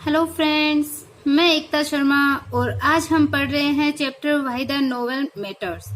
Hello friends, मैं एकता शर्मा और आज हम पढ़ रहे हैं chapter why the novel matters.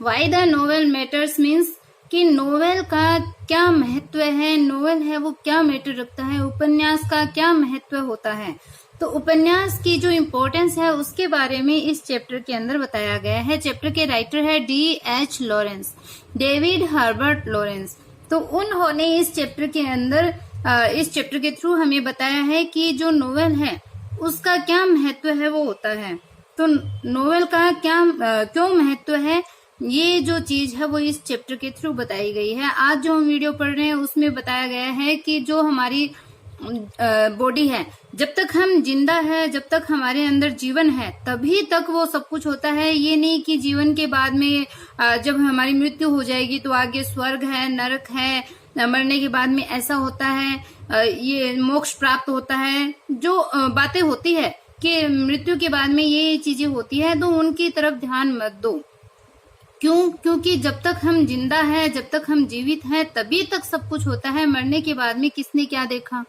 Why the novel matters means कि नोवेल का क्या महत्व है, नोवेल है वो क्या मैटर रखता है, उपन्यास का क्या महत्व होता है। तो उपन्यास की जो इम्पोर्टेंस है उसके बारे में इस चैप्टर के अंदर बताया गया है। चैप्टर के राइटर है D.H. Lawrence, David Herbert Lawrence. तो उन्होंने इस चैप्टर के अंदर इस चैप्टर के थ्रू हमें बताया है कि जो नोवेल है उसका क्या महत्व है वो होता है। तो नोवेल का क्या क्यों महत्व है, ये जो चीज है वो इस चैप्टर के थ्रू बताई गई है। आज जो हम वीडियो पढ़ रहे हैं उसमें बताया गया है कि जो हमारी बॉडी है, जब तक हम जिंदा है, जब तक हमारे अंदर जीवन है, तभी तक वो सब कुछ होता है। ये नहीं कि जीवन के बाद में जब हमारी मृत्यु हो जाएगी तो आगे स्वर्ग है, नरक है, मरने के बाद में ऐसा होता है, ये मोक्ष प्राप्त होता है। जो बातें होती है कि मृत्यु के बाद में ये चीजें होती है, तो उनकी तरफ ध्यान मत दो। क्यों? क्योंकि जब तक हम जिंदा है, जब तक हम जीवित हैं, तभी तक सब कुछ होता है। मरने के बाद में किसने क्या देखा?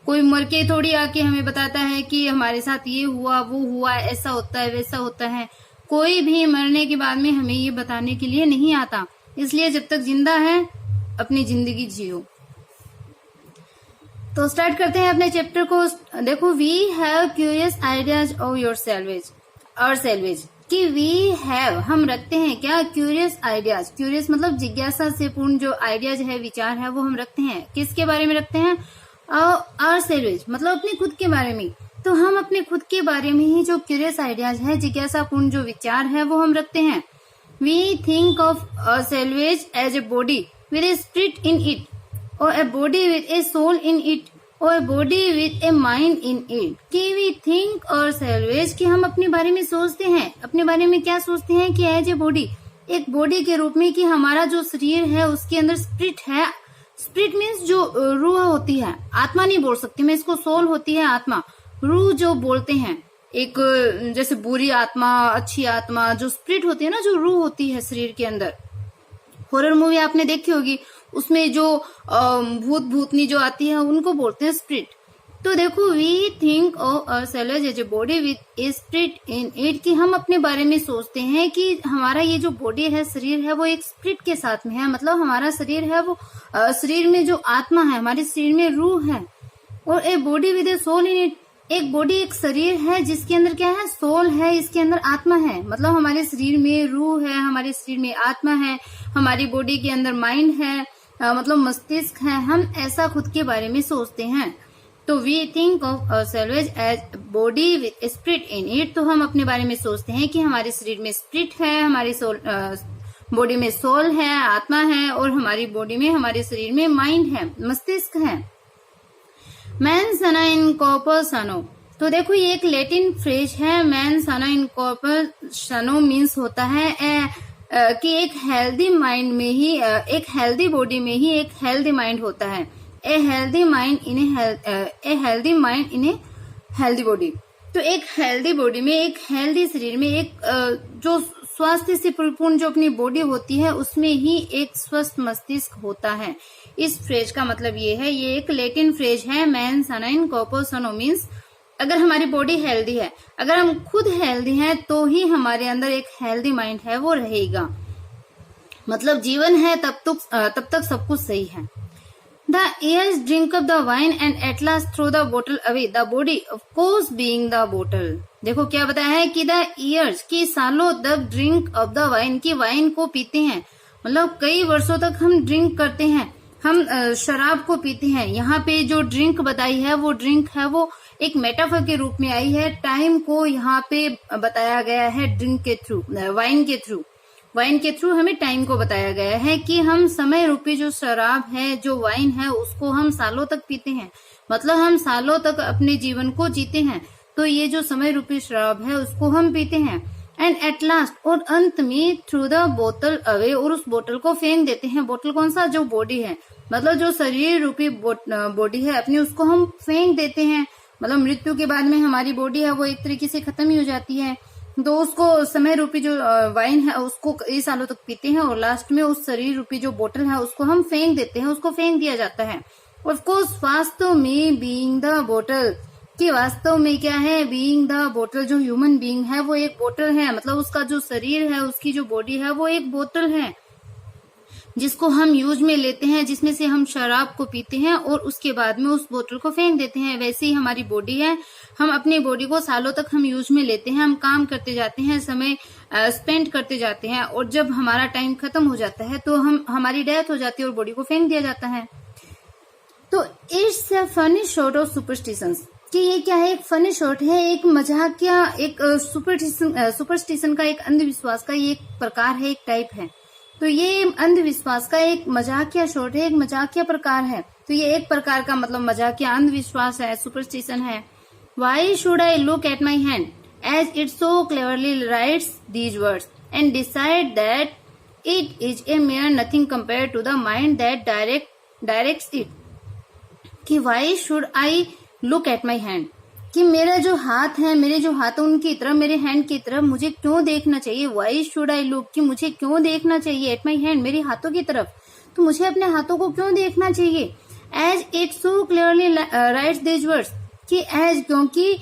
कोई मर के थोड़ी आके हमें बताता है कि हमारे साथ ये हुआ, वो हुआ, ऐसा होता है, वैसा होता है। कोई भी मरने के बाद में हमें ये बताने के लिए नहीं आता। इसलिए जब तक जिंदा है अपनी जिंदगी जियो। तो स्टार्ट करते हैं अपने चैप्टर को। देखो, we have curious ideas of your selves और सेल्वेज कि वी हैव, हम रखते हैं क्या? Curious ideas. क्यूरियस मतलब जिज्ञासा से पूर्ण जो आइडियाज है, विचार है, वो हम रखते हैं। किसके बारे में रखते हैं? और सेल्वेज मतलब अपने खुद के बारे में। तो हम अपने खुद के बारे में ही जो क्यूरियस आइडियाज है, जिज्ञासा पूर्ण जो विचार है, वो हम रखते हैं। We think of selves as a body with a spirit in it, or a body with a soul in it, or a body with a mind in it. कि we think और salvage कि हम अपने बारे में सोचते हैं। अपने बारे में क्या सोचते हैं? कि एज ए बॉडी, एक बॉडी के रूप में, कि हमारा जो शरीर है उसके अंदर स्पिरिट है। स्पिरिट मीन्स जो रूह होती है, आत्मा नहीं बोल सकती मैं इसको, सोल होती है आत्मा। रूह जो बोलते हैं, एक जैसे बुरी आत्मा, अच्छी आत्मा, जो स्पिरिट होती है ना, जो रूह होती है शरीर के अंदर। हॉरर मूवी आपने देखी होगी, उसमें जो भूत भूतनी जो आती है उनको बोलते हैं स्पिरिट। तो देखो, we think of ourselves as a body with a spirit in it, कि हम अपने बारे में सोचते हैं कि हमारा ये जो बॉडी है, शरीर है, वो एक स्पिरिट के साथ में है। मतलब हमारा शरीर है वो शरीर में जो आत्मा है, हमारे शरीर में रूह है। और a body with a soul in it, एक बॉडी, एक शरीर है जिसके अंदर क्या है? सोल है, इसके अंदर आत्मा है। मतलब हमारे शरीर में रूह है, हमारे शरीर में आत्मा है, हमारी बॉडी के अंदर माइंड है, मतलब मस्तिष्क है। हम ऐसा खुद के बारे में सोचते हैं। तो we think of ourselves as body with spirit in it, तो हम अपने बारे में सोचते हैं कि हमारे शरीर में स्पिरिट है, हमारी बॉडी में सोल है, आत्मा है, और हमारी बॉडी में, हमारे शरीर में माइंड है, मस्तिष्क है। मैन सना इन कॉपर सनो, तो देखो ये एक लैटिन फ्रेज है। मैन सना इन कॉपर सनो मीन्स होता है कि एक हेल्दी माइंड में ही, एक हेल्दी बॉडी में ही एक हेल्दी माइंड होता है। A healthy mind in a healthy mind in a healthy body. तो एक हेल्दी बॉडी में, एक हेल्दी शरीर में, एक जो स्वास्थ्य से परिपूर्ण जो अपनी बॉडी होती है, उसमें ही एक स्वस्थ मस्तिष्क होता है। इस फ्रेज का मतलब ये है, ये एक लैटिन फ्रेज है। मैन सना इन कॉपर सनो मीन्स अगर हमारी बॉडी हेल्दी है, अगर हम खुद हेल्दी हैं, तो ही हमारे अंदर एक हेल्दी माइंड है वो रहेगा। मतलब जीवन है तब तक सब कुछ सही है। The ears drink up the wine and at last throw the bottle away, the body of course being the bottle। देखो क्या बताया है कि द ears, की सालों तक ड्रिंक ऑफ द वाइन, की वाइन को पीते हैं। मतलब कई वर्षों तक हम ड्रिंक करते हैं, हम शराब को पीते हैं। यहाँ पे जो ड्रिंक बताई है, वो ड्रिंक है वो एक मेटाफर के रूप में आई है। टाइम को यहाँ पे बताया गया है ड्रिंक के थ्रू, वाइन के थ्रू। वाइन के थ्रू हमें टाइम को बताया गया है कि हम समय रूपी जो शराब है, जो वाइन है, उसको हम सालों तक पीते हैं। मतलब हम सालों तक अपने जीवन को जीते हैं। तो ये जो समय रूपी शराब है उसको हम पीते हैं। एंड एट लास्ट, और अंत में, थ्रू द बोतल अवे, और उस बोतल को फेंक देते हैं। बोतल कौन सा? जो बॉडी है, मतलब जो शरीर रूपी बॉडी है अपनी, उसको हम फेंक देते हैं। मतलब मृत्यु के बाद में हमारी बॉडी है वो एक तरीके से खत्म ही हो जाती है। तो उसको समय रूपी जो वाइन है उसको कई सालों तक पीते हैं, और लास्ट में उस शरीर रूपी जो बोतल है उसको हम फेंक देते हैं, उसको फेंक दिया जाता है। ऑफ कोर्स वास्तव में बीइंग द बोतल, कि वास्तव में क्या है, बीइंग द बोतल, जो ह्यूमन बीइंग है वो एक बोतल है, मतलब उसका जो शरीर है, उसकी जो बॉडी है वो एक बोतल है जिसको हम यूज में लेते हैं, जिसमें से हम शराब को पीते हैं और उसके बाद में उस बोतल को फेंक देते हैं। वैसे ही हमारी बॉडी है, हम अपनी बॉडी को सालों तक हम यूज में लेते हैं, हम काम करते जाते हैं, समय स्पेंड करते जाते हैं और जब हमारा टाइम खत्म हो जाता है तो हमारी डेथ हो जाती है और बॉडी को फेंक दिया जाता है। तो it's a funny short of superstitions, कि ये क्या है, एक फनी शॉर्ट है, एक मजाकिया, एक सुपरस्टिशन का, एक अंधविश्वास का ये एक प्रकार है, एक टाइप है। तो ये अंधविश्वास का एक मजाकिया शॉर्ट है, एक मजाकिया प्रकार है। तो ये एक प्रकार का मतलब मजाकिया अंधविश्वास है, सुपरस्टिशन है। Why should I look at my hand as it so cleverly writes these words and decide that it is a mere nothing compare to the mind that directs it. कि why should I look at my hand, कि मेरा जो हाथ है, मेरे जो हाथ है उनकी तरफ, मेरे हैंड की तरफ मुझे क्यों देखना चाहिए। वाई शुड आई लुक, कि मुझे क्यों देखना चाहिए, एट माई हैंड, मेरे हाथों की तरफ, तो मुझे अपने हाथों को क्यों देखना चाहिए। As it so clearly writes these words, कि एज, क्योंकि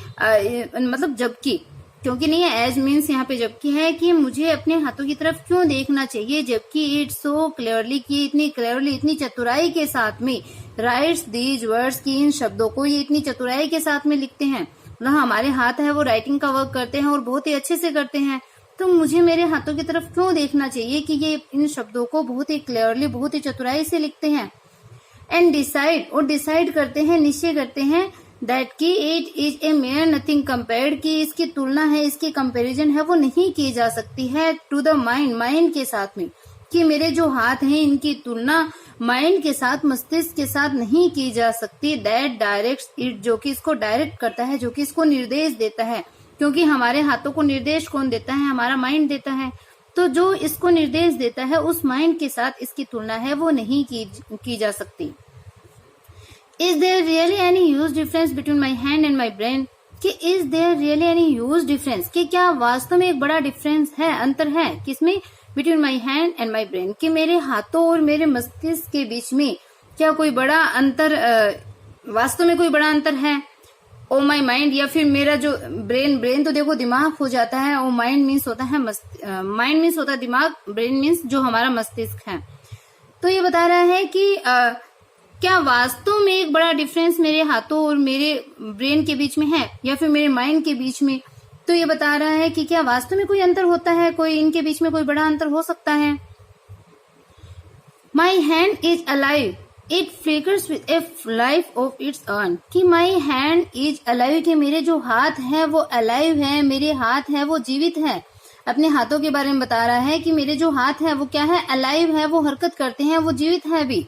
मतलब जबकि, क्योंकि नहीं है, एज मीन्स यहाँ पे जबकि है, कि मुझे अपने हाथों की तरफ क्यों देखना चाहिए, जबकि इट सो क्लियरली, कि इतनी क्लियरली, इतनी चतुराई के साथ में, राइट्स दीज वर्ड्स, की इन शब्दों को ये इतनी चतुराई के साथ में लिखते हैं। मतलब हमारे हाथ है वो राइटिंग का वर्क करते हैं और बहुत ही अच्छे से करते हैं, तो मुझे मेरे हाथों की तरफ क्यों देखना चाहिए कि ये इन शब्दों को बहुत ही क्लियरली, बहुत ही चतुराई से लिखते हैं। एंड डिसाइड, और डिसाइड करते हैं, निश्चय करते हैं, दैट की it is a mere nothing compared, की इसकी तुलना है, इसकी कंपैरिजन है वो नहीं की जा सकती है टू द माइंड, माइंड के साथ में, कि मेरे जो हाथ हैं इनकी तुलना माइंड के साथ, मस्तिष्क के साथ नहीं की जा सकती। दैट डायरेक्ट्स इट, जो कि इसको डायरेक्ट करता है, जो कि इसको निर्देश देता है, क्योंकि हमारे हाथों को निर्देश कौन देता है, हमारा माइंड देता है। तो जो इसको निर्देश देता है उस माइंड के साथ इसकी तुलना है वो नहीं की जा सकती। Is there really any huge difference between my hand and my brain, कि is there really any huge difference, कि क्या वास्तव में एक बड़ा डिफरेंस है, अंतर है, किसमें, between my hand and my brain, कि मेरे हाथों और मेरे मस्तिष्क के बीच में क्या कोई बड़ा अंतर, वास्तव में कोई बड़ा अंतर है। ओ माई माइंड, या फिर मेरा जो ब्रेन तो देखो दिमाग हो जाता है, और माइंड मीन्स होता है माइंड मीन्स होता है दिमाग, ब्रेन मीन्स जो हमारा मस्तिष्क है। तो ये बता रहा है कि क्या वास्तव में एक बड़ा डिफरेंस मेरे हाथों और मेरे ब्रेन के बीच में है, या फिर मेरे माइंड के बीच में। तो ये बता रहा है कि क्या वास्तव में कोई अंतर होता है, कोई इनके बीच में कोई बड़ा अंतर हो सकता है। My hand is alive, it flickers with A life of its own, कि माई हैंड इज अलाइव, कि मेरे जो हाथ है वो अलाइव है, मेरे हाथ है वो जीवित है। अपने हाथों के बारे में बता रहा है कि मेरे जो हाथ है वो क्या है, अलाइव है, वो हरकत करते हैं, वो जीवित है भी।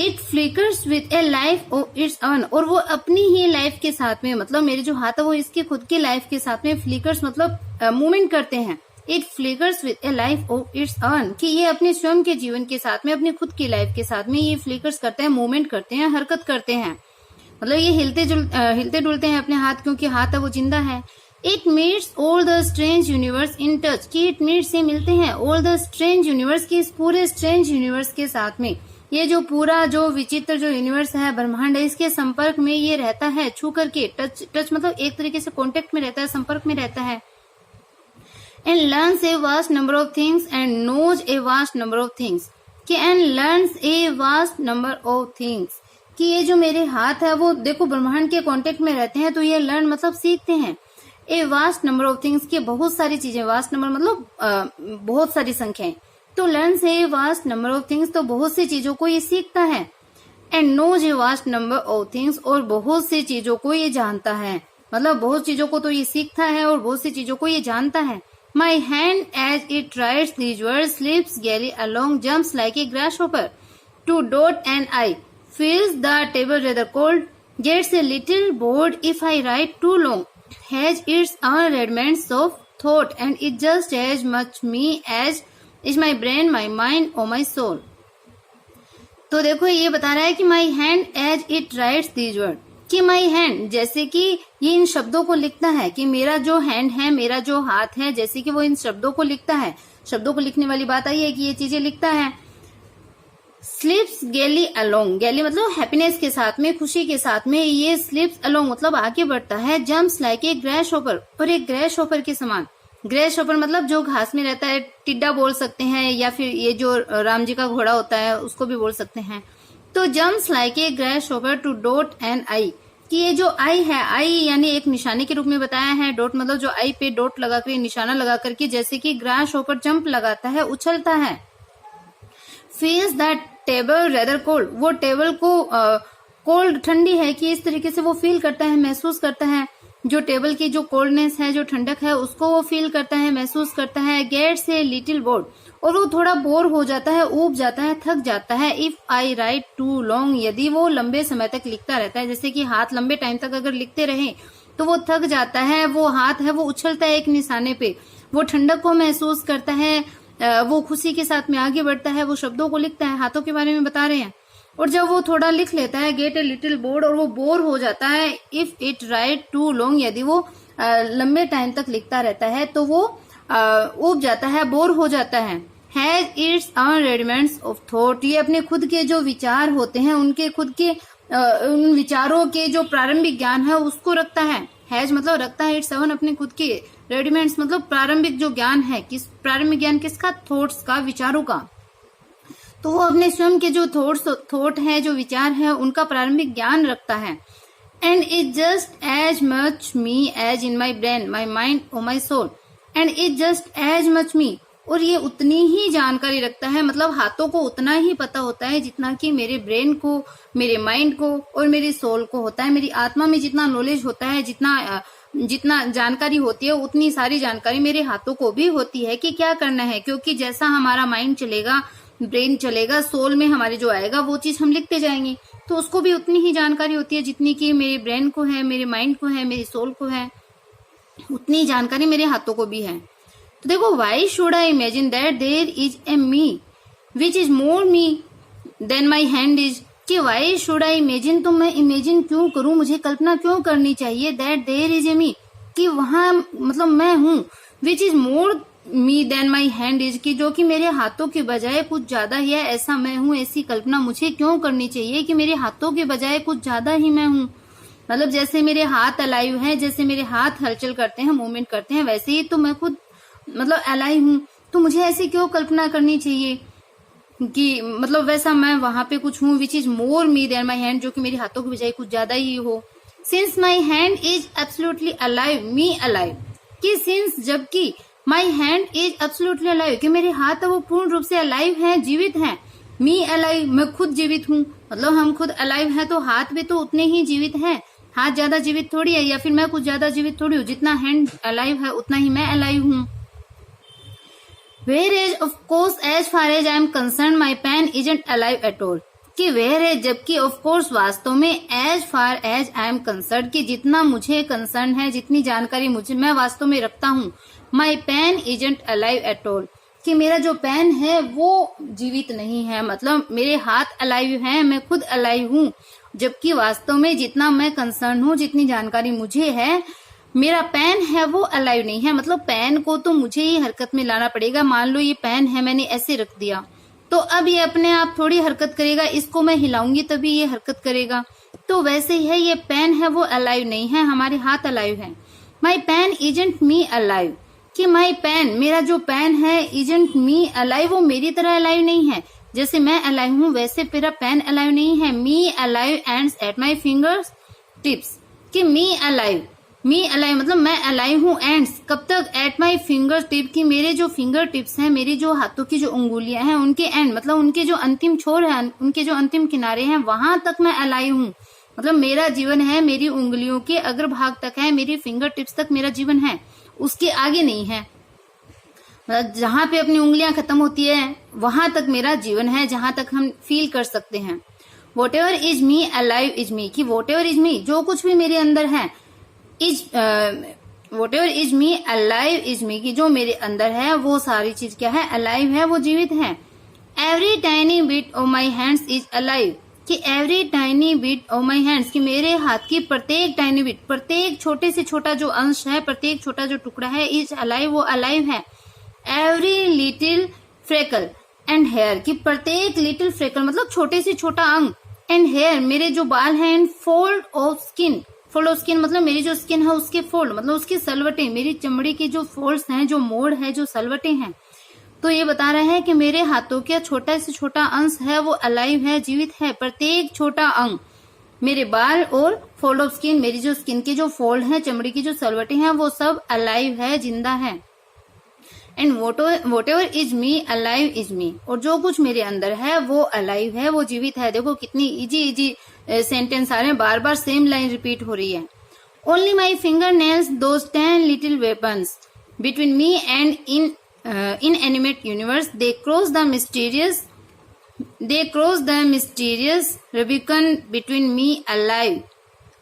It flickers with A life of its own, और वो अपनी ही लाइफ के साथ में, मतलब मेरे जो हाथ है वो इसके खुद के लाइफ के साथ में, फ्लिकर्स मतलब मूवमेंट करते हैं। It flickers with A life of its own, कि ये अपने स्वयं के जीवन के साथ में, अपने खुद की लाइफ के साथ में ये फ्लिकर्स करते हैं, मूवमेंट करते हैं, हरकत करते हैं, मतलब ये हिलते डुलते हैं अपने हाथ, क्योंकि हाथ है वो जिंदा है। It meets all the strange universe in touch, कि इट मीट्स से मिलते हैं ऑल द स्ट्रेंज यूनिवर्स, की इस पूरे स्ट्रेंज यूनिवर्स के साथ में, ये जो पूरा जो विचित्र जो यूनिवर्स है, ब्रह्मांड है, इसके संपर्क में ये रहता है, छू करके, टच मतलब एक तरीके से कांटेक्ट में रहता है, संपर्क में रहता है। And learns a vast number of things and knows a vast number of things, कि and learns a vast number of things, कि ये जो मेरे हाथ है वो देखो ब्रह्मांड के कांटेक्ट में रहते हैं, तो ये लर्न मतलब सीखते हैं। ए वास्ट नंबर ऑफ थिंग्स, की बहुत सारी चीजें, वास्ट नंबर मतलब बहुत सारी संख्याएं, तो learn a vast number of things, तो बहुत सी चीजों को ये सीखता है। And knows a vast number of things, और बहुत सी चीजों को ये जानता है, मतलब बहुत चीजों को तो ये सीखता है और बहुत सी चीजों को ये जानता है। My hand as it writes these words slips gaily along, jumps like a grasshopper to dot and I feels the table rather cold, gets a little bored if I write too long, has its own rudiments of thought, and is just as much me as is my brain, my mind or my soul. तो देखो ये बता रहा है कि my hand as it writes these words, कि my hand जैसे कि ये इन शब्दों को लिखता है, कि मेरा जो हैंड है, मेरा जो हाथ है, जैसे कि वो इन शब्दों को लिखता है। शब्दों को लिखने वाली बात आई है कि ये चीजें लिखता है। स्लिप्स गैली अलोंग, गैली मतलब हैप्पीनेस के साथ में, खुशी के साथ में, ये स्लिप्स अलोंग मतलब आगे बढ़ता है, jumps like a grasshopper, और एक ग्रेस हॉपर के समान। ग्रेस हॉपर मतलब जो घास में रहता है, टिड्डा बोल सकते हैं, या फिर ये जो राम जी का घोड़ा होता है उसको भी बोल सकते हैं। तो jumps like a grasshopper to dot N I, कि ये जो आई है, आई यानी एक निशाने के रूप में बताया है, डॉट मतलब जो आई पे डॉट लगाकर निशाना लगा करके जैसे कि ग्रेस हॉपर जंप लगाता है, उछलता है। Feels that table rather cold, वो टेबल को कोल्ड ठंडी है कि इस तरीके से वो फील करता है, महसूस करता है। जो टेबल की जो कोल्डनेस है, जो ठंडक है, उसको वो फील करता है, महसूस करता है। गेट्स ए लिटिल बोर्ड, और वो थोड़ा बोर हो जाता है, ऊब जाता है, थक जाता है। If I write too long, यदि वो लंबे समय तक लिखता रहता है, जैसे कि हाथ लंबे टाइम तक अगर लिखते रहे तो वो थक जाता है, वो हाथ है वो उछलता है एक निशाने पे, वो ठंडक को महसूस करता है, वो खुशी के साथ में आगे बढ़ता है, वो शब्दों को लिखता है, हाथों के बारे में बता रहे हैं। और जब वो थोड़ा लिख लेता है, गेट ए लिटिल बोर्ड, और वो बोर हो जाता है। If it write too long, यदि वो लंबे टाइम तक लिखता रहता है तो वो ऊब जाता है, बोर हो जाता है। Has its own rudiments of thought, ये अपने खुद के जो विचार होते हैं, उनके खुद के उन विचारों के जो प्रारंभिक ज्ञान है उसको रखता है। हैज मतलब रखता है, इट्स ऑन अपने खुद के, रेडिमेंट्स मतलब प्रारंभिक जो ज्ञान है, किस प्रारंभिक ज्ञान किसका, थॉट्स का, विचारों का। तो वो अपने स्वयं के जो थॉट है, जो विचार है, उनका प्रारंभिक ज्ञान रखता है। And it just as much me as in my brain my mind or my soul, and it just as much me, और ये उतनी ही जानकारी रखता है, मतलब हाथों को उतना ही पता होता है जितना कि मेरे ब्रेन को, मेरे माइंड को और मेरी सोल को होता है। मेरी आत्मा में जितना नॉलेज होता है, जितना जानकारी होती है, उतनी सारी जानकारी मेरे हाथों को भी होती है कि क्या करना है। क्योंकि जैसा हमारा माइंड चलेगा, ब्रेन चलेगा, सोल में हमारे जो आएगा वो चीज हम लिखते जाएंगे, तो उसको भी उतनी ही जानकारी होती है जितनी कि मेरे ब्रेन को है, मेरे माइंड को है, मेरी सोल को है, उतनी जानकारी मेरे हाथों को भी है। तो देखो, why should I imagine that there is a me which is more me than my hand is, कि वाई शुड आई इमेजिन, तो मैं इमेजिन क्यों करूं, मुझे कल्पना क्यों करनी चाहिए, that there is a me, कि वहां मतलब मैं हूं, which is more me than my hand is, की जो कि मेरे हाथों के बजाय कुछ ज्यादा ही है, ऐसा मैं हूं, ऐसी कल्पना मुझे क्यों करनी चाहिए कि मेरे हाथों के बजाय कुछ ज्यादा ही मैं हूं। मतलब जैसे मेरे हाथ अलाइव हैं, जैसे मेरे हाथ हलचल करते हैं, मूवमेंट करते हैं, वैसे ही तो मैं खुद मतलब अलाइव हूं। तो मुझे ऐसी क्यों कल्पना करनी चाहिए कि मतलब वैसा मैं वहां पे कुछ हूं, which is more me than my hand, जो कि मेरे हाथों के बजाय कुछ ज्यादा ही हो। Since my hand is absolutely alive, me alive, कि सिंस जबकि माई हैंड इज एब्सोल्युटली अलाइव, कि मेरे हाथ वो पूर्ण रूप से अलाइव हैं, जीवित हैं। मी अलाइव, मैं खुद जीवित हूँ, मतलब हम खुद अलाइव हैं, तो हाथ भी तो उतने ही जीवित हैं। हाथ ज्यादा जीवित थोड़ी है, या फिर मैं कुछ ज्यादा जीवित थोड़ी हूँ, जितना हैंड अलाइव है उतना ही मैं अलाइव हूँ। Whereas of course as far as I am concerned my pen isn't alive at all, कि whereas जबकि of course वास्तव में as far as I am concerned, कि जितना मुझे कंसर्न है, जितनी जानकारी मुझे मैं वास्तव में रखता हूँ, my pen isn't alive at all, कि मेरा जो पेन है वो जीवित नहीं है, मतलब मेरे हाथ अलाइव हैं, मैं खुद अलाइव हूँ, जबकि वास्तव में जितना मैं कंसर्न हूँ, जितनी जानकारी मुझे है, मेरा पेन है वो अलाइव नहीं है। मतलब पेन को तो मुझे ही हरकत में लाना पड़ेगा। मान लो ये पेन है, मैंने ऐसे रख दिया, तो अब ये अपने आप थोड़ी हरकत करेगा, इसको मैं हिलाऊंगी तभी ये हरकत करेगा। तो वैसे ही है, ये पेन है वो अलाइव नहीं है, हमारे हाथ अलाइव है। My pen isn't me alive, कि माई पेन, मेरा जो पेन है, इजेंट मी अलाइव, वो मेरी तरह अलाइव नहीं है। जैसे मैं अलाइव हूँ वैसे मेरा पेन अलाइव नहीं है। मी alive ends at my fingers tips, कि मी अलाइव मतलब मैं अलाइव हूँ, एंड्स कब तक, एट माई फिंगर टिप, की मेरे जो फिंगर टिप्स हैं, मेरी जो हाथों की जो उंगलियां हैं, उनके एंड मतलब उनके जो अंतिम छोर है, उनके जो अंतिम किनारे हैं, वहां तक मैं अलाइव हूँ। मतलब मेरा जीवन है, मेरी उंगलियों के अग्रभाग तक है, मेरी फिंगर टिप्स तक मेरा जीवन है, उसके आगे नहीं है। मतलब जहां पे अपनी उंगलियां खत्म होती है वहां तक मेरा जीवन है, जहां तक हम फील कर सकते हैं। What ever is me alive is me, की वॉट एवर इज मी, जो कुछ भी मेरे अंदर है, what ever is me alive is me, की जो मेरे अंदर है वो सारी चीज क्या है, अलाइव है, वो जीवित है। Every tiny bit of my hands is alive, कि every tiny bit of my hands, कि मेरे हाथ की प्रत्येक टाइनी बिट, प्रत्येक छोटे से छोटा जो अंश है, प्रत्येक छोटा जो टुकड़ा है, इज अलाइव, वो अलाइव है। Every little freckle, and hair की प्रत्येक लिटिल फ्रेकल मतलब छोटे से छोटा अंग, एंड हेयर मेरे जो बाल हैं, and fold of skin, fold of skin मतलब मेरी जो स्किन है उसके फोल्ड मतलब उसकी सलवटें, मेरी चमड़ी के जो फोल्ड्स हैं, जो मोड़ है, जो सलवटें हैं। तो ये बता रहा है कि मेरे हाथों का छोटा से छोटा अंश है वो अलाइव है, जीवित है। प्रत्येक छोटा अंग, मेरे बाल और फोल्ड ऑफ स्किन, मेरी जो स्किन के जो फोल्ड हैं, चमड़ी की जो सलवटें हैं, वो सब अलाइव है, जिंदा है। And vote ever is me alive is me, और जो कुछ मेरे अंदर है वो अलाइव है, वो जीवित है। देखो कितनी इजी सेंटेंस आ रहे हैं, बार बार सेम लाइन रिपीट हो रही है। Only my finger nails those 10 little weapons between me and inanimate universe, they cross the mysterious Rubicon between me alive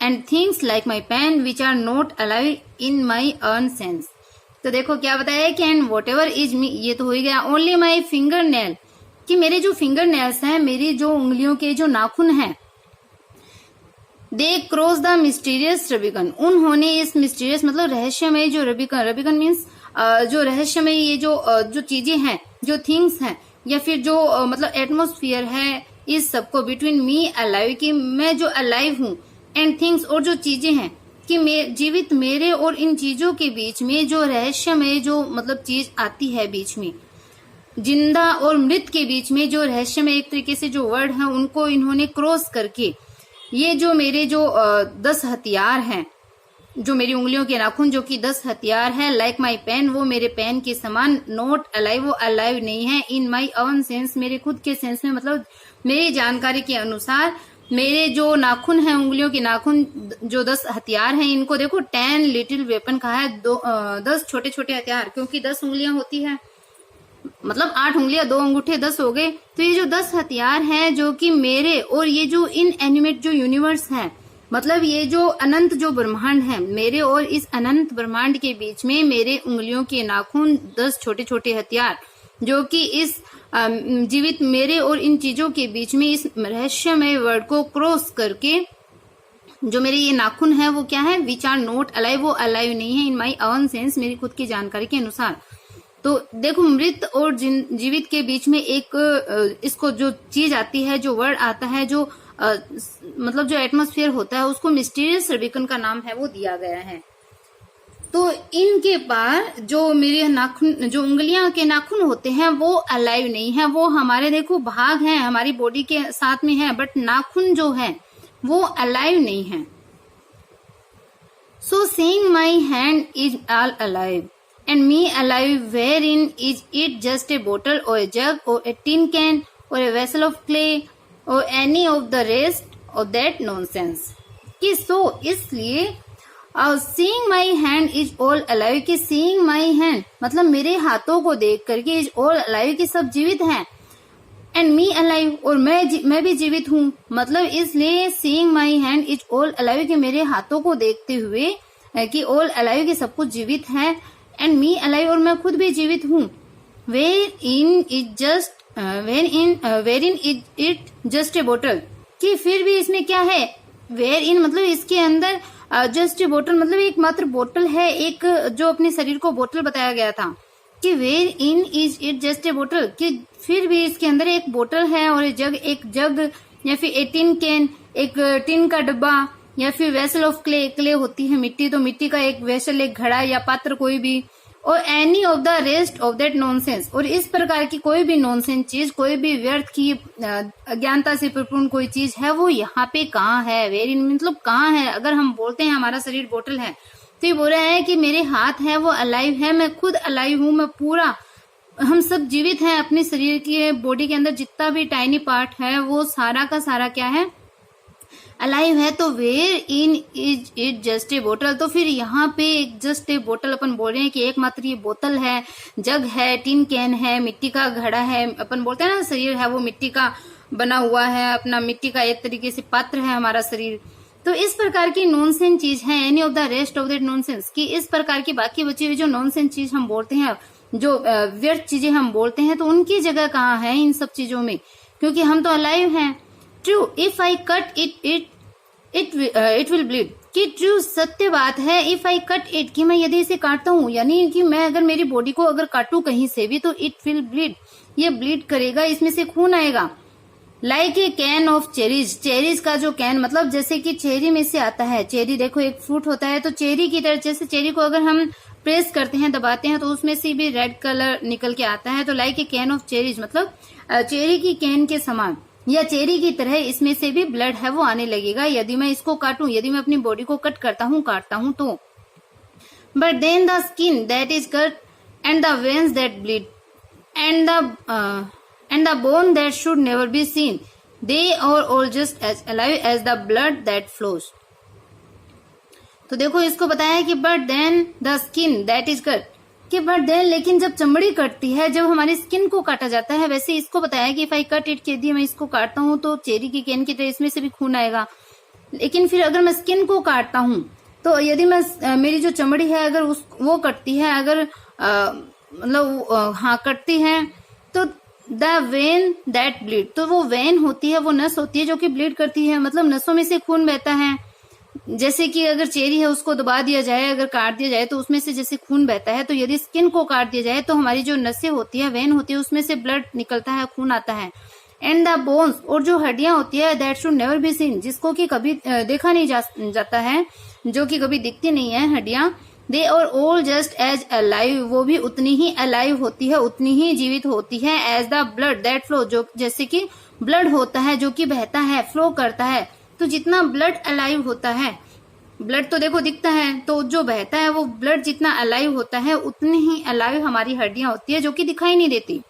and things like my pen which are not alive in my own sense। तो देखो क्या बताया है कि and what ever is me, ये तो हो ही गया। ओनली माई फिंगर नेल, कि मेरे जो फिंगर नेल्स हैं, मेरी जो उंगलियों के जो नाखून हैं, दे क्रॉस द मिस्टीरियस रबिकन, उन्होंने इस मिस्टीरियस मतलब रहस्यमय जो रबिकन मीन्स जो रहस्यमय ये जो चीजें हैं, जो थिंग्स हैं, या फिर जो मतलब एटमोस्फियर है, इस सबको बिटवीन मी अलाइव, कि मैं जो अलाइव हूँ, एंड थिंग्स और जो चीजें हैं, कि जीवित मेरे और इन चीजों के बीच में जो रहस्यमय जो मतलब चीज आती है बीच में, जिंदा और मृत के बीच में जो रहस्यमय एक तरीके से जो वर्ड है उनको इन्होंने क्रॉस करके, ये जो मेरे जो 10 हथियार हैं, जो मेरी उंगलियों के नाखून जो कि 10 हथियार है, लाइक माई पेन, वो मेरे पेन के समान, नॉट अलाइव, वो अलाइव नहीं है, इन माई ओन सेंस, मेरे खुद के सेंस में मतलब मेरी जानकारी के अनुसार मेरे जो नाखून हैं, उंगलियों के नाखून जो 10 हथियार हैं, इनको देखो 10 लिटिल वेपन कहा है, 10 छोटे छोटे हथियार, क्योंकि 10 उंगलियां होती है, मतलब 8 उंगलियां, 2 अंगूठे, 10 हो गए। तो ये जो 10 हथियार हैं जो कि मेरे और ये जो इनएनिमेट जो यूनिवर्स है, मतलब ये जो अनंत जो ब्रह्मांड है, मेरे और इस अनंत ब्रह्मांड के बीच में मेरे उंगलियों के नाखून 10 छोटे छोटे हथियार, जो कि इस जीवित मेरे और इन चीजों के बीच में इस रहस्यमय वर्ड को क्रॉस करके जो मेरे ये नाखून है वो क्या है, विच आर नॉट अलाइव, वो अलाइव नहीं है, इन माई ओन सेंस, मेरी खुद की जानकारी के अनुसार। तो देखो मृत और जीवित के बीच में एक इसको जो चीज आती है, जो वर्ड आता है, जो मतलब जो एटमॉस्फेयर होता है, उसको मिस्टीरियस रबिकन का नाम है वो दिया गया है। तो इनके पार जो मेरे नाखून, जो उंगलियां के नाखून होते हैं, वो अलाइव नहीं है, वो हमारे देखो भाग हैं, हमारी बॉडी के साथ में है, बट नाखून जो है वो अलाइव नहीं है। So saying my hand is all alive and me alive, wherein is it just a bottle or a jug or a tin can or a vessel of clay or any of the rest of that nonsense। कि so इसलिए seeing my hand is all alive, कि seeing my hand मतलब मेरे हाथों को देख करके is all alive कि सब जीवित हैं, and me alive और मैं भी जीवित हूँ, मतलब इसलिए seeing my hand is all alive कि मेरे हाथों को देखते हुए कि all alive कि सब कुछ जीवित है, एंड मी अलाइव और मैं खुद भी जीवित हूँ। Where in is it just a bottle, कि फिर भी इसमें क्या है, वेर इन मतलब इसके अंदर जस्ट ए बोटल मतलब एक मात्र बोतल है, एक जो अपने शरीर को बोतल बताया गया था, कि where in is it just a bottle, कि फिर भी इसके अंदर एक बोतल है, और एक जग या फिर ए टिन कैन, एक टिन का डब्बा, या फिर वेसल ऑफ क्ले होती है मिट्टी, तो मिट्टी का एक वेसल, एक घड़ा या पात्र कोई भी, और any of the rest of that nonsense, और इस प्रकार की कोई भी नॉनसेंस चीज, कोई भी व्यर्थ की अज्ञानता से परिपूर्ण कोई चीज है, वो यहाँ पे कहाँ है, वेर इन मतलब कहाँ है। अगर हम बोलते हैं हमारा शरीर बोतल है, तो ये बोल रहा है कि मेरे हाथ है वो अलाइव है, मैं खुद अलाइव हूँ, मैं पूरा, हम सब जीवित हैं, अपने शरीर की बॉडी के अंदर जितना भी टाइनी पार्ट है वो सारा का सारा क्या है, अलाइव है। तो where in is it just a बोतल, तो फिर यहाँ पे जस्ट ए बोतल अपन बोल रहे हैं कि एकमात्र ये बोतल है, जग है, टिन कैन है, मिट्टी का घड़ा है, अपन बोलते हैं ना शरीर है वो मिट्टी का बना हुआ है, अपना मिट्टी का एक तरीके से पात्र है हमारा शरीर। तो इस प्रकार की नॉनसेंस चीज है, any of the rest of that nonsense, कि इस प्रकार की बाकी बची हुई जो नॉनसेंस चीज हम बोलते हैं, जो व्यर्थ चीजें हम बोलते हैं, तो उनकी जगह कहाँ है इन सब चीजों में, क्योंकि हम तो अलाइव हैं। True, if I cut it will bleed, कि ट्रू सत्य बात है, इफ आई कट इट, कि मैं यदि इसे काटता हूँ, यानी कि मैं अगर मेरी बॉडी को अगर काटूं कहीं से भी तो इट विल ब्लीड, ये ब्लीड करेगा, इसमें से खून आएगा। Like a can of cherries, cherries का जो कैन मतलब जैसे कि चेरी में से आता है, चेरी देखो एक फ्रूट होता है, तो चेरी की तरह जैसे चेरी को अगर हम प्रेस करते हैं दबाते हैं तो उसमें से भी रेड कलर निकल के आता है। तो like a can of cherries मतलब चेरी की कैन के समान या चेरी की तरह इसमें से भी ब्लड है वो आने लगेगा यदि मैं इसको काटूं, यदि मैं अपनी बॉडी को कट करता हूं काटता हूं तो। But then the skin that is cut and the veins that bleed and the bone that should never be seen, they are all just as alive as the blood that flows। तो देखो इसको बताया है कि but then the skin that is cut, कि but then लेकिन जब चमड़ी कटती है, जब हमारी स्किन को काटा जाता है, वैसे इसको बताया है कि if I cut it, यदि मैं इसको काटता हूँ तो चेरी की कैन की तरह इसमें से भी खून आएगा। लेकिन फिर अगर मैं स्किन को काटता हूँ तो यदि मैं मेरी जो चमड़ी है अगर वो कटती है, अगर मतलब हाँ कटती है, तो द वेन दैट ब्लीड, तो वो वेन होती है, वो नस होती है जो कि ब्लीड करती है, मतलब नसों में से खून बहता है। जैसे कि अगर चेरी है उसको दबा दिया जाए, अगर काट दिया जाए तो उसमें से जैसे खून बहता है, तो यदि स्किन को काट दिया जाए तो हमारी जो नसें होती है, वेन होती है, उसमें से ब्लड निकलता है, खून आता है। एंड द बोन्स, और जो हड्डियां होती है, that should never be seen, जिसको कि कभी देखा नहीं जाता है, जो कि कभी दिखती नहीं है हड्डियां, they are all just as alive, वो भी उतनी ही अलाइव होती है, उतनी ही जीवित होती है, as the blood that flow, जो जैसे कि ब्लड होता है जो कि बहता है, फ्लो करता है। तो जितना ब्लड अलाइव होता है, ब्लड तो देखो दिखता है, तो जो बहता है वो ब्लड जितना अलाइव होता है उतनी ही अलाइव हमारी हड्डियां होती है जो कि दिखाई नहीं देती।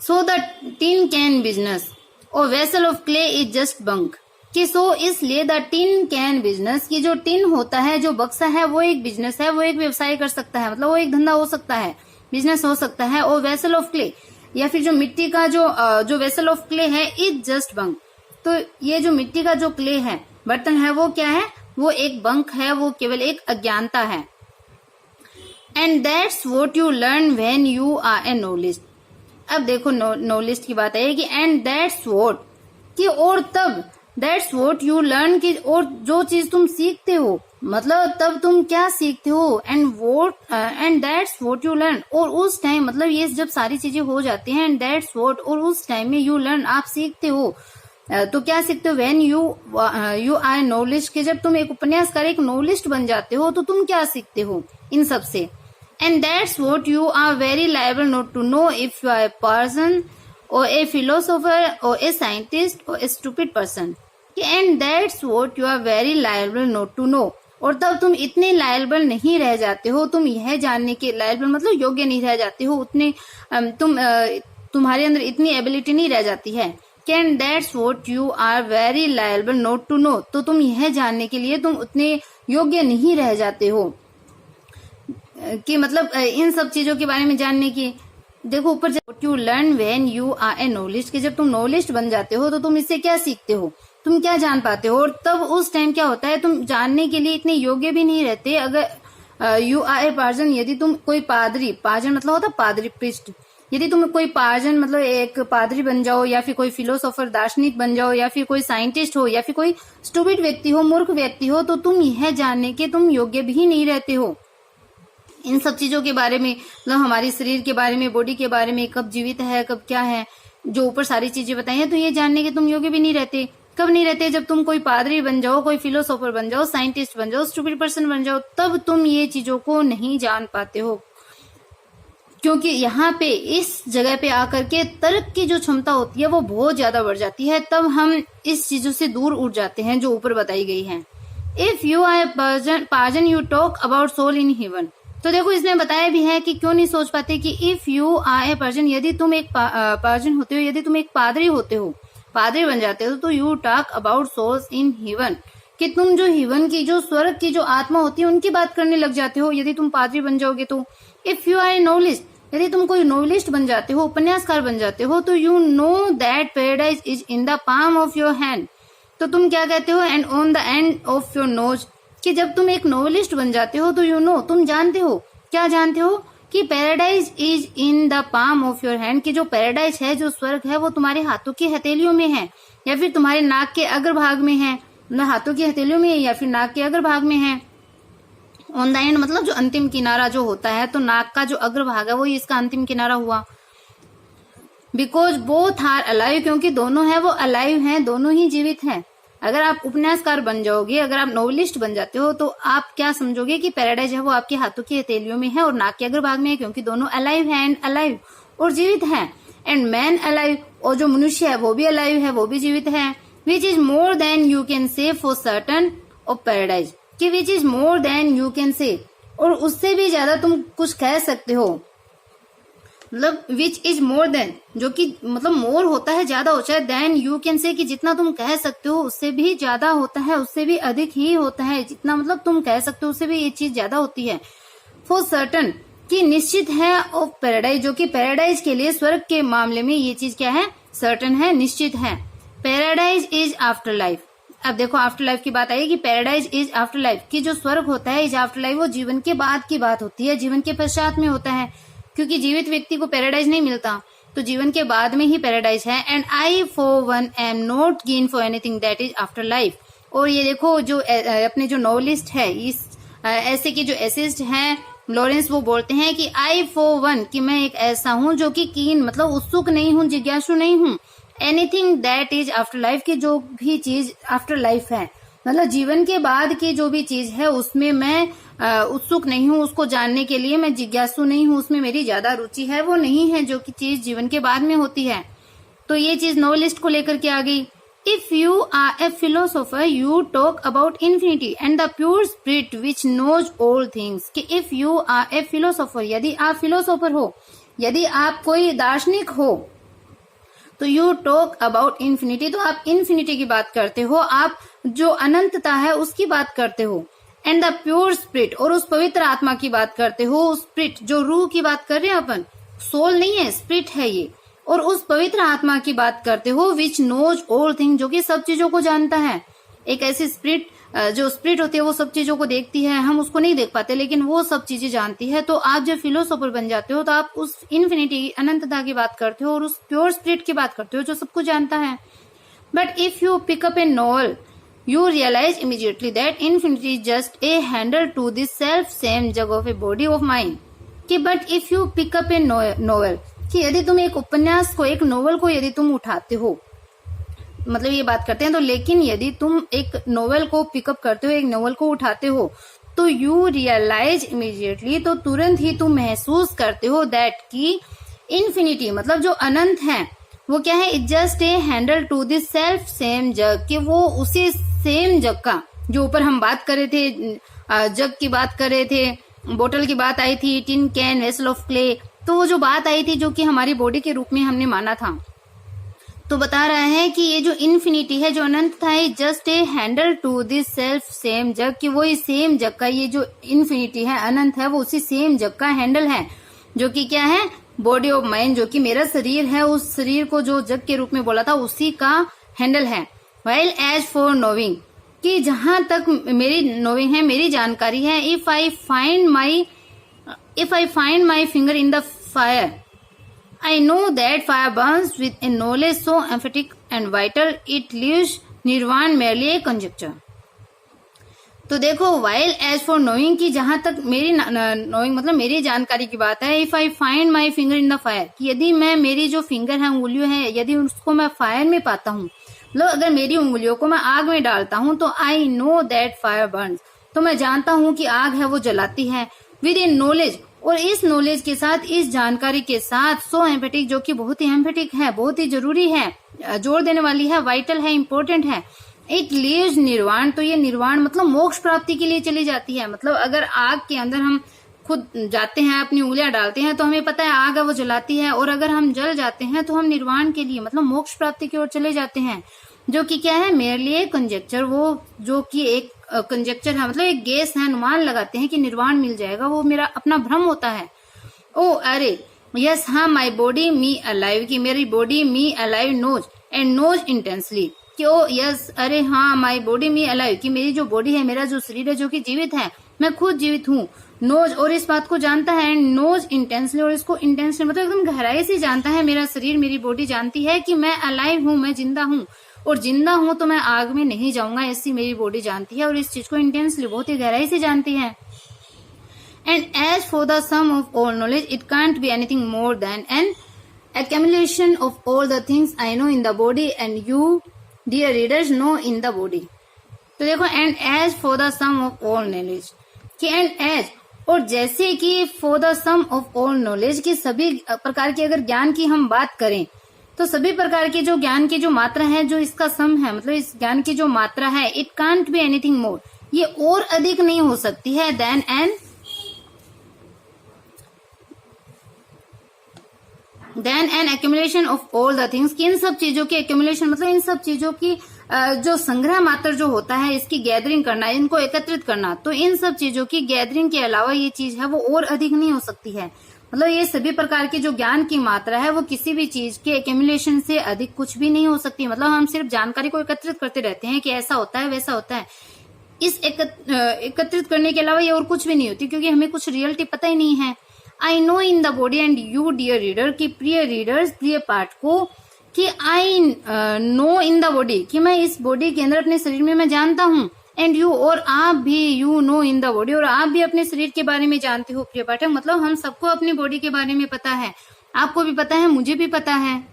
So the tin can business or vessel of clay is just bunk, कि सो इसलिए द टिन कैन बिजनेस, की जो टिन होता है, जो बक्सा है, वो एक बिजनेस है, वो एक व्यवसाय कर सकता है, मतलब वो एक धंधा हो सकता है, बिजनेस हो सकता है। और वेसल ऑफ क्ले, या फिर जो मिट्टी का जो वेसल ऑफ क्ले है, इज जस्ट बंक, तो ये जो मिट्टी का जो क्ले है, बर्तन है, वो क्या है, वो एक बंक है, वो केवल एक अज्ञानता है। And that's what you learn when you are a knowledge. अब देखो नॉलेज की बात है कि एंड दैट्स व्हाट, कि और तब, दैट्स व्हाट यू लर्न, की और जो चीज तुम सीखते हो, मतलब तब तुम क्या सीखते हो। And that's what you learn, और उस टाइम, मतलब ये जब सारी चीजें हो जाती हैं, एंड दैट्स व्हाट, और उस टाइम में यू लर्न, आप सीखते हो। तो क्या सीखते हो, व्हेन यू आर नॉलेज, के जब तुम एक उपन्यासकार, एक नॉलेजिस्ट बन जाते हो, तो तुम क्या सीखते हो इन सब से। And that's what you are very liable not to know if you are a person or a philosopher or a scientist or a stupid person. And that's what you are very liable not to know, और तब तुम इतने liable नहीं रह जाते हो, तुम यह जानने के लायबल मतलब योग्य नहीं रह जाते हो, उतने तुम्हारे अंदर इतनी एबिलिटी नहीं रह जाती है। And that's what you are very liable not to know, तो तुम यह जानने के लिए तुम उतने योग्य नहीं रह जाते हो, कि मतलब इन सब चीजों के बारे में जानने की। देखो ऊपर what you learn when you are a knowledge, कि जब तुम नॉलेज बन जाते हो तो तुम इससे क्या सीखते हो, तुम क्या जान पाते हो। और तब उस टाइम क्या होता है, तुम जानने के लिए इतने योग्य भी नहीं रहते। अगर यू आर ए पार्जन, यदि तुम कोई पादरी, पार्जन मतलब होता पादरी, प्रिस्ट, यदि तुम कोई पार्जन मतलब एक पादरी बन जाओ, या फिर कोई फिलोसोफर, दार्शनिक बन जाओ, या फिर कोई साइंटिस्ट हो, या फिर कोई स्टूपिड व्यक्ति हो, मूर्ख व्यक्ति हो, तो तुम यह जानने के तुम योग्य भी नहीं रहते हो इन सब चीजों के बारे में, मतलब हमारे शरीर के बारे में, बॉडी के बारे में, कब जीवित है, कब क्या है, जो ऊपर सारी चीजें बताई हैं, तो ये जानने के तुम योग्य भी नहीं रहते। कब नहीं रहते, जब तुम कोई पादरी बन जाओ, कोई फिलोसोफर बन जाओ, साइंटिस्ट बन जाओ, स्टूपिड पर्सन बन जाओ, तब तुम ये चीजों को नहीं जान पाते हो, क्योंकि यहाँ पे इस जगह पे आकर के तर्क की जो क्षमता होती है वो बहुत ज्यादा बढ़ जाती है, तब हम इस चीजों से दूर उठ जाते हैं जो ऊपर बताई गई है। If you are parson you talk about soul in heaven, तो देखो इसमें बताया भी है कि क्यों नहीं सोच पाते कि if you are a person, यदि तुम एक पार्जन होते हो, यदि तुम एक पादरी होते हो, पादरी बन जाते हो, तो you talk about souls in heaven, कि तुम जो हेवन की, जो स्वर्ग की जो आत्मा होती है उनकी बात करने लग जाते हो यदि तुम पादरी बन जाओगे तो। If you are a knowledge, यदि तुम कोई नॉवेलिस्ट बन जाते हो, उपन्यासकार बन जाते हो, तो you know that paradise is in the palm of your hand, तो तुम क्या कहते हो, and on the end of your nose, कि जब तुम एक नॉवेलिस्ट बन जाते हो तो यू नो, तुम जानते हो, क्या जानते हो, कि paradise is in the palm of your hand, कि जो पैराडाइज है, जो स्वर्ग है, वो तुम्हारे हाथों की हथेलियों में है, या फिर तुम्हारे नाक के अग्रभाग में है, मतलब हाथों की हथेलियों में या फिर नाक के अग्रभाग में है। ऑन द एंड मतलब जो अंतिम किनारा जो होता है, तो नाक का जो अग्रभाग है वो इसका अंतिम किनारा हुआ। बिकॉज बोथ आर अलाइव, क्योंकि दोनों है वो अलाइव हैं, दोनों ही जीवित हैं। अगर आप उपन्यासकार बन जाओगे, अगर आप नोवेलिस्ट बन जाते हो, तो आप क्या समझोगे कि पैराडाइज है वो आपके हाथों की हथेलियों में है और नाक के अग्रभाग में है, क्योंकि दोनों अलाइव हैं, एंड अलाइव और जीवित हैं। एंड मैन अलाइव, और जो मनुष्य है वो भी अलाइव है, वो भी जीवित है। Which is more than you can say for certain of paradise, कि which is more than you can say, और उससे भी ज्यादा तुम कुछ कह सकते हो। मतलब विच इज मोर देन, जो कि मतलब मोर होता है ज्यादा होता है, देन यू कैन से कि जितना तुम कह सकते हो उससे भी ज्यादा होता है, उससे भी अधिक ही होता है। जितना मतलब तुम कह सकते हो उससे भी ये चीज ज्यादा होती है। फॉर सर्टन, कि निश्चित है, ऑफ पैराडाइज, जो कि पैराडाइज के लिए स्वर्ग के मामले में ये चीज क्या है, सर्टन है, निश्चित है। Paradise is after life. अब देखो आफ्टर लाइफ की बात आई कि पैराडाइज इज आफ्टर लाइफ, कि जो स्वर्ग होता है इज आफ्टर लाइफ, वो जीवन के बाद की बात होती है, जीवन के पश्चात में होता है, क्योंकि जीवित व्यक्ति को पैराडाइज नहीं मिलता, तो जीवन के बाद में ही पैराडाइज है। And I for one am not कीन for anything that is after life. और ये देखो जो अपने जो नॉवेलिस्ट है, इस ऐसे के जो एसिस्ट हैं लॉरेंस, वो बोलते हैं कि आई फॉर वन, कि मैं एक ऐसा हूं जो कि कीन मतलब उत्सुक नहीं हूं, जिज्ञासु नहीं हूं, anything that is after life, की जो भी चीज आफ्टर लाइफ है, मतलब जीवन के बाद की जो भी चीज है उसमें मैं उत्सुक नहीं हूँ, उसको जानने के लिए मैं जिज्ञासु नहीं हूँ, उसमें मेरी ज्यादा रुचि है, वो नहीं है जो कि चीज जीवन के बाद में होती है। तो ये चीज नॉवेलिस्ट को लेकर के आ गई। If you are a philosopher you talk about infinity and the pure spirit which knows all things, कि if you are a philosopher, यदि आप फिलोसोफर हो, यदि आप कोई दार्शनिक हो, तो यू टॉक अबाउट इन्फिनिटी, तो आप इन्फिनिटी की बात करते हो, आप जो अनंतता है उसकी बात करते हो। एंड द प्योर स्पिरिट, और उस पवित्र आत्मा की बात करते हो, उस स्पिरिट जो रूह की बात कर रहे हैं अपन, सोल नहीं है, स्पिरिट है ये, और उस पवित्र आत्मा की बात करते हो विच नोज ऑल थिंग, जो कि सब चीजों को जानता है। एक ऐसी स्पिरिट, जो स्पिरिट होती है वो सब चीजों को देखती है, हम उसको नहीं देख पाते लेकिन वो सब चीजें जानती है। तो आप जब फिलोसोफर बन जाते हो तो आप उस इन्फिनिटी, अनंतता की बात करते हो और उस प्योर स्पिरिट की बात करते हो जो सब कुछ जानता है। But if you pick up a novel you realize immediately that infinity is just a handle to this self same jug of a body of mind, कि but if you pick up a novel, कि यदि तुम एक उपन्यास को, एक novel को यदि तुम उठाते हो, मतलब ये बात करते हैं, तो लेकिन यदि तुम एक नोवेल को पिकअप करते हो, एक नोवेल को उठाते हो, तो यू रियलाइज इमीडिएटली, तो तुरंत ही तुम महसूस करते हो दैट की इन्फिनिटी मतलब जो अनंत है वो क्या है, it just a handle to this self same jug, कि वो उसी सेम जग का, जो ऊपर हम बात कर रहे थे, जग की बात कर रहे थे, बोतल की बात आई थी, tin can, vessel of clay, तो वो जो बात आई थी जो कि हमारी बॉडी के रूप में हमने माना था, तो बता रहा है कि ये जो इन्फिनिटी है, जो अनंत था, just a handle to this self same jug, कि वो इस सेम जग का, ये जो इन्फिनिटी है, अनंत है, वो उसी सेम जग का हैंडल है, जो कि क्या है, बॉडी ऑफ माइंड, जो कि मेरा शरीर है, उस शरीर को जो जग के रूप में बोला था उसी का हैंडल है। वाइल एज फॉर नोविंग, कि जहां तक मेरी नोविंग है, मेरी जानकारी है, if I find my finger in the fire I know that fire Burns with A knowledge so emphatic and vital it leaves निर्वाण मेरली ए कंजेक्चर। तो देखो वाइल एज फॉर नोइंग, की जहां तक मेरी नोइंग मतलब मेरी जानकारी की बात है, if I find my finger in the fire, कि यदि मैं मेरी जो फिंगर है, उंगलियों है, यदि उसको मैं फायर में पाता हूँ, मतलब अगर मेरी उंगलियों को मैं आग में डालता हूँ, तो I know that fire Burns, तो मैं जानता हूँ कि आग है वो जलाती है, विद इन नॉलेज, और इस नॉलेज के साथ, इस जानकारी के साथ, सो एम्फेटिक, जो कि बहुत ही एम्फेटिक है, बहुत ही जरूरी है, जोर देने वाली है, वाइटल है, इंपॉर्टेंट है, इट लीव्स निर्वाण, तो ये निर्वाण मतलब मोक्ष प्राप्ति के लिए चली जाती है। मतलब अगर आग के अंदर हम खुद जाते हैं, अपनी उंगलियां डालते हैं, तो हमें पता है आग है वो जलाती है, और अगर हम जल जाते हैं तो हम निर्वाण के लिए मतलब मोक्ष प्राप्ति की ओर चले जाते हैं, जो कि क्या है, मेरे लिए कंजेक्चर, वो जो कि एक कंजेक्चर है, मतलब एक गेस है, अनुमान लगाते हैं कि निर्वाण मिल जाएगा, वो मेरा अपना भ्रम होता है। ओ अरे यस, हाँ, माई बॉडी मी अलाइव, की मेरी body me alive knows and knows intensely, क्यों, यस, अरे हाँ, माई बॉडी मी अलाइव, कि मेरी जो बॉडी है, मेरा जो शरीर है, जो कि जीवित है, मैं खुद जीवित हूँ, नोज, और इस बात को जानता है, एंड नोज इंटेंसली, और इसको इंटेंसली मतलब एकदम गहराई से जानता है, मेरा शरीर, मेरी बॉडी जानती है कि मैं अलाइव हूँ, मैं जिंदा हूँ, और जिंदा हूं तो मैं आग में नहीं जाऊंगा, ऐसी मेरी बॉडी जानती है और इस चीज को इंटेंसली बहुत ही गहराई से जानती है। And as for the sum of all knowledge, it can't be anything more than an accumulation of all the things I know in the body and you, dear readers, know in the body. तो देखो, and as for the sum of all knowledge, कि and as, और जैसे कि for the sum of all knowledge, कि सभी प्रकार के अगर ज्ञान की हम बात करें तो सभी प्रकार के जो ज्ञान की जो मात्रा है, जो इसका सम है, मतलब इस ज्ञान की जो मात्रा है, it can't be anything more, ये और अधिक नहीं हो सकती है than an accumulation of all the things, कि इन सब चीजों की accumulation मतलब इन सब चीजों की जो संग्रह मात्र जो होता है, इसकी गैदरिंग करना, इनको एकत्रित करना, तो इन सब चीजों की गैदरिंग के अलावा ये चीज है वो और अधिक नहीं हो सकती है। मतलब ये सभी प्रकार की जो ज्ञान की मात्रा है वो किसी भी चीज के एक्यूमुलेशन से अधिक कुछ भी नहीं हो सकती। मतलब हम सिर्फ जानकारी को एकत्रित करते रहते हैं कि ऐसा होता है वैसा होता है, इस एकत्रित करने के अलावा ये और कुछ भी नहीं होती, क्योंकि हमें कुछ रियलिटी पता ही नहीं है। I know in the body and you dear reader, की प्रिय रीडर्स, प्रिय पाठकों, कि I know in the body, कि मैं इस बॉडी के अंदर अपने शरीर में मैं जानता हूँ, एंड यू, और आप भी, you know in the body, और आप भी अपने शरीर के बारे में जानते हो प्रिय पाठक। मतलब हम सबको अपनी बॉडी के बारे में पता है, आपको भी पता है, मुझे भी पता है।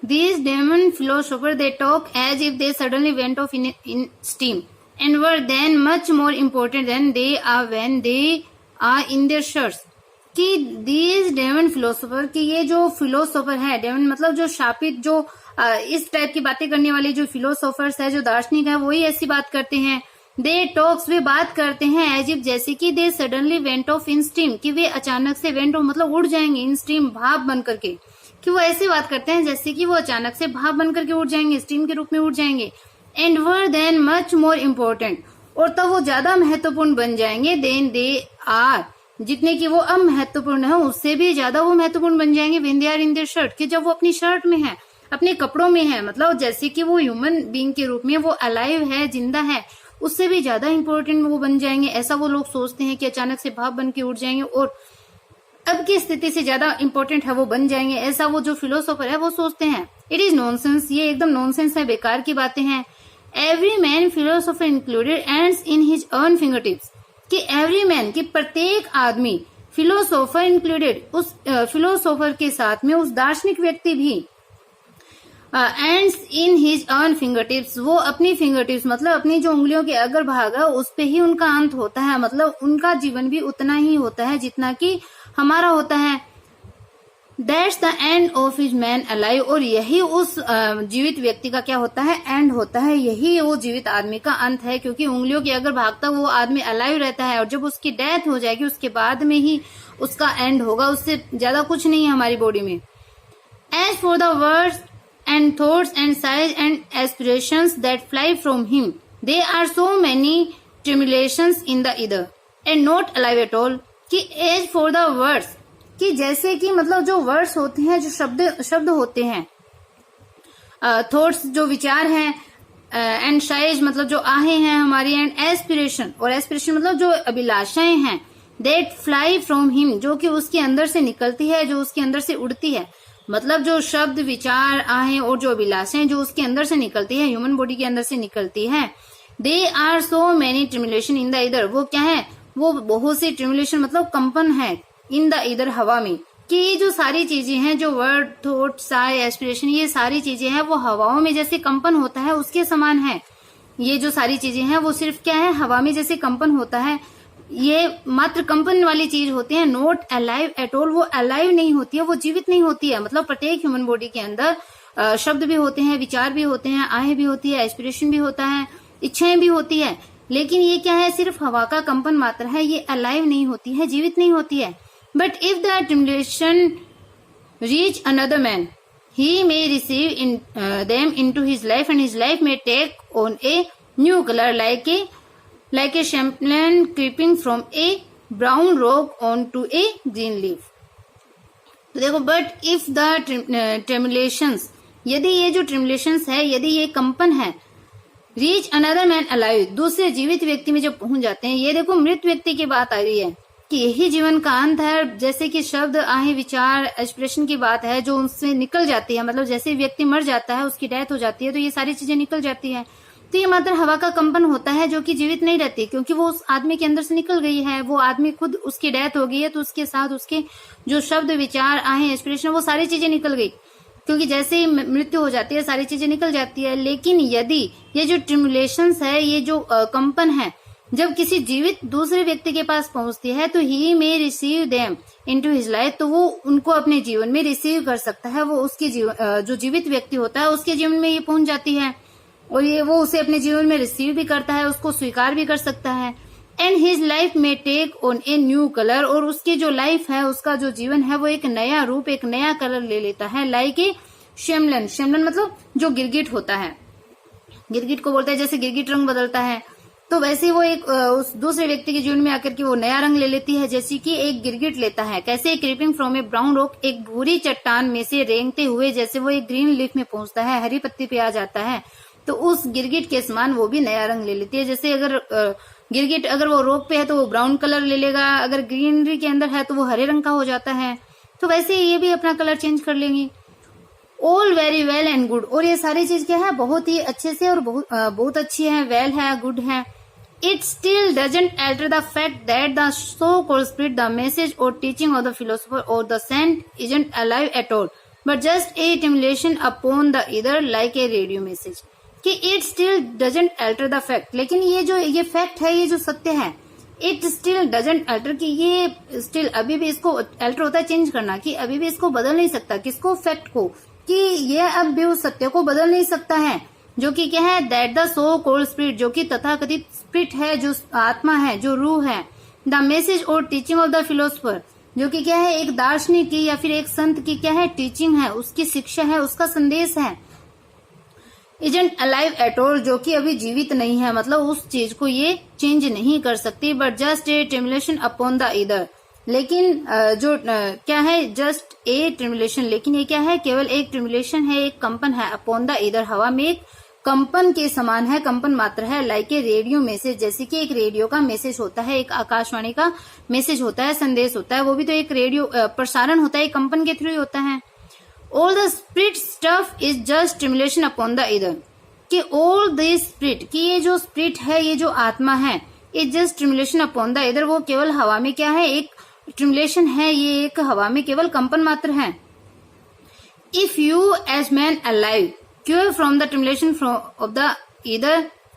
These demon philosophers, they talk as if they suddenly went off in steam and were then much more important than they are when they are in their shirts. कि these demon philosophers, कि ये जो philosopher है, daemon मतलब जो शापित, जो इस type की बातें करने वाले जो फिलोसोफर्स है, जो दार्शनिक है, वही ऐसी बात करते हैं। दे टॉक्स, वे बात करते हैं, एज इफ, जैसे कि they suddenly went of in steam, कि वे अचानक से वेंट ऑफ मतलब उड़ जाएंगे, इन स्टीम भाप बन करके, कि वो ऐसी बात करते हैं जैसे कि वो अचानक से भाप बन करके उड़ जाएंगे, स्टीम के रूप में उड़ जाएंगे। And were then much more important, और तब वो ज्यादा महत्वपूर्ण बन जाएंगे, देन दे आर, जितने की वो अब महत्वपूर्ण है उससे भी ज्यादा वो महत्वपूर्ण बन जाएंगे, when they are in their shirt, कि जब वो अपनी शर्ट में है, अपने कपड़ों में है, मतलब जैसे कि वो ह्यूमन बीइंग के रूप में वो अलाइव है, जिंदा है, उससे भी ज्यादा इंपॉर्टेंट वो बन जाएंगे। ऐसा वो लोग सोचते हैं कि अचानक से भाप बन के उड़ जाएंगे और अब की स्थिति से ज्यादा इंपॉर्टेंट है वो बन जाएंगे, ऐसा वो जो फिलोसोफर है वो सोचते हैं। इट इज नॉनसेंस, ये एकदम नॉनसेंस है, बेकार की बातें हैं। Every man, philosopher included, ends in his earn finger tips, कि एवरी मैन, कि प्रत्येक आदमी, फिलोसोफर इंक्लूडेड, उस फिलोसोफर के साथ में उस दार्शनिक व्यक्ति भी, ends in his earn finger tips, वो अपनी फिंगर टिप्स मतलब अपनी जो उंगलियों के अगर भाग है उस पे ही उनका अंत होता है, मतलब उनका जीवन भी उतना ही होता है जितना कि हमारा होता है। That's the end of his man alive, और यही उस जीवित व्यक्ति का क्या होता है, एंड होता है, यही वो जीवित आदमी का अंत है, क्योंकि उंगलियों के अगर भाग तक वो आदमी अलाइव रहता है और जब उसकी डेथ हो जाएगी उसके बाद में ही उसका एंड होगा, उससे ज्यादा कुछ नहीं है हमारी बॉडी में। As for the words and thoughts and sighs and aspirations that fly from him, there are so many tribulations in the ether and not alive at all, कि as for the words, कि जैसे कि मतलब जो words होते हैं, जो शब्द होते हैं, थॉट्स जो विचार हैं, एंड साइज मतलब जो आहें हैं हमारी, एंड एस्पिरेशन, और एस्पिरेशन मतलब जो अभिलाषाएं हैं, that fly from him, जो कि उसके अंदर से निकलती है, जो उसके अंदर से उड़ती है, मतलब जो शब्द, विचार, आहें और जो अभिलाषाएं जो उसके अंदर से निकलती है, ह्यूमन बॉडी के अंदर से निकलती है। They are so many tremulation in the ether, वो क्या है, वो बहुत सी ट्रिमुलेशन मतलब कंपन है, इन द ईदर, हवा में, कि ये जो सारी चीजें हैं, जो वर्ड, थॉट, साई, एस्पिरेशन, ये सारी चीजें हैं वो हवाओं में जैसे कंपन होता है उसके समान है। ये जो सारी चीजें हैं वो सिर्फ क्या है, हवा में जैसे कंपन होता है, ये मात्र कंपन वाली चीज होती है, नॉट अलाइव एट ऑल, वो अलाइव नहीं होती है, वो जीवित नहीं होती है। मतलब प्रत्येक ह्यूमन बॉडी के अंदर शब्द भी होते हैं, विचार भी होते हैं, आहें भी होती है, एस्पिरेशन भी होता है, इच्छाएं भी होती है, लेकिन ये क्या है, सिर्फ हवा का कंपन मात्र है, ये अलाइव नहीं होती है, जीवित नहीं होती है। But if the tremulation reach another man, he may receive them into his life and his life may take on a new color like a champagne creeping from a brown rock onto a green leaf। तो देखो, but if the ट्रिमुलेशंस, यदि ये जो ट्रिमुलेशंस है, यदि ये कंपन है, रीच अनदर मैन अलाइव, दूसरे जीवित व्यक्ति में जब पहुंच जाते हैं, ये देखो मृत व्यक्ति की बात आ रही है, कि यही जीवन का अंत है। जैसे कि शब्द, आहें, विचार, एक्सप्रेशन की बात है जो उनसे निकल जाती है, मतलब जैसे व्यक्ति मर जाता है, उसकी डेथ हो जाती है, तो ये सारी चीजें निकल जाती है। तो ये मात्र हवा का कंपन होता है जो कि जीवित नहीं रहती, क्योंकि वो उस आदमी के अंदर से निकल गई है। वो आदमी खुद, उसकी डेथ हो गई है, तो उसके साथ उसके जो शब्द, विचार, आहें, एक्सप्रेशन, वो सारी चीजें निकल गई, क्योंकि जैसे ही मृत्यु हो जाती है सारी चीजें निकल जाती है। लेकिन यदि ये जो ट्रिमुलेशंस है, ये जो कंपन है, जब किसी जीवित दूसरे व्यक्ति के पास पहुंचती है, तो he may receive them into his life, तो वो उनको अपने जीवन में रिसीव कर सकता है। वो उसके जीवन, जो जीवित व्यक्ति होता है उसके जीवन में ये पहुंच जाती है, और ये वो उसे अपने जीवन में रिसीव भी करता है, उसको स्वीकार भी कर सकता है। एंड हिज लाइफ में take on a new colour, और उसकी जो लाइफ है, उसका जो जीवन है, वो एक नया रूप, एक नया कलर ले लेता है। लाइक ए शेमलन, शेमलन मतलब जो गिरगिट होता है, गिरगिट को बोलते हैं, जैसे गिरगिट रंग बदलता है, तो वैसे वो एक उस दूसरे व्यक्ति के जीवन में आकर के वो नया रंग ले लेती है, जैसे कि एक गिरगिट लेता है। कैसे? Creeping from A brown rock, एक भूरी चट्टान में से रेंगते हुए जैसे वो एक ग्रीन लीफ में पहुंचता है, हरी पत्ती पे आ जाता है, तो उस गिरगिट के समान वो भी नया रंग ले लेती है। जैसे अगर गिरगिट अगर वो रॉक पे है तो वो ब्राउन कलर ले लेगा, अगर ग्रीनरी के अंदर है तो वो हरे रंग का हो जाता है, तो वैसे ये भी अपना कलर चेंज कर लेंगी। All very well and good, और ये सारी चीज क्या है? बहुत ही अच्छे से और बहुत अच्छी है, वेल है, गुड है। It still doesn't alter the fact that the so-called spirit, the message or teaching of the philosopher or the saint isn't alive at all, but just a stimulation upon the ether like a radio message. कि it still doesn't alter the fact, लेकिन ये fact है, ये जो सत्य है, it still doesn't alter, कि ये still अभी भी इसको alter होता है चेंज करना, कि अभी भी इसको बदल नहीं सकता, किसको? फैक्ट को, कि ये अब भी उस सत्य को बदल नहीं सकता है, जो कि क्या है? That the so called spirit, जो कि तथाकथित स्पिरिट है, जो आत्मा है, जो रूह है। द मैसेज और टीचिंग ऑफ द फिलोसफर, जो कि क्या है? एक दार्शनिक की या फिर एक संत की क्या है? टीचिंग है, उसकी शिक्षा है, उसका संदेश है। इजंट अलाइव एट ऑल, जो कि अभी जीवित नहीं है, मतलब उस चीज को ये चेंज नहीं कर सकती, but just a tremulation upon the ether, लेकिन जो क्या है? जस्ट ए ट्रिमुलेशन, लेकिन ये क्या है? केवल एक ट्रिमुलेशन है, एक कंपन है, अपॉन द ईदर, हवा में एक कंपन के समान है, कंपन मात्र है। लाइक ए रेडियो मैसेज, जैसे कि एक रेडियो का मैसेज होता है, एक आकाशवाणी का मैसेज होता है, संदेश होता है, वो भी तो एक रेडियो प्रसारण होता है, एक कंपन के थ्रू ही होता है। All the spirit stuff is just stimulation upon the either, कि ऑल दिस स्पिरिट, कि ये जो स्पिरिट है, ये जो आत्मा है, is just stimulation upon the ether, वो केवल हवा में क्या है? एक स्टिमुलेशन है, ये एक हवा में केवल कंपन मात्र है। If you as man alive cure from the tribulation of the either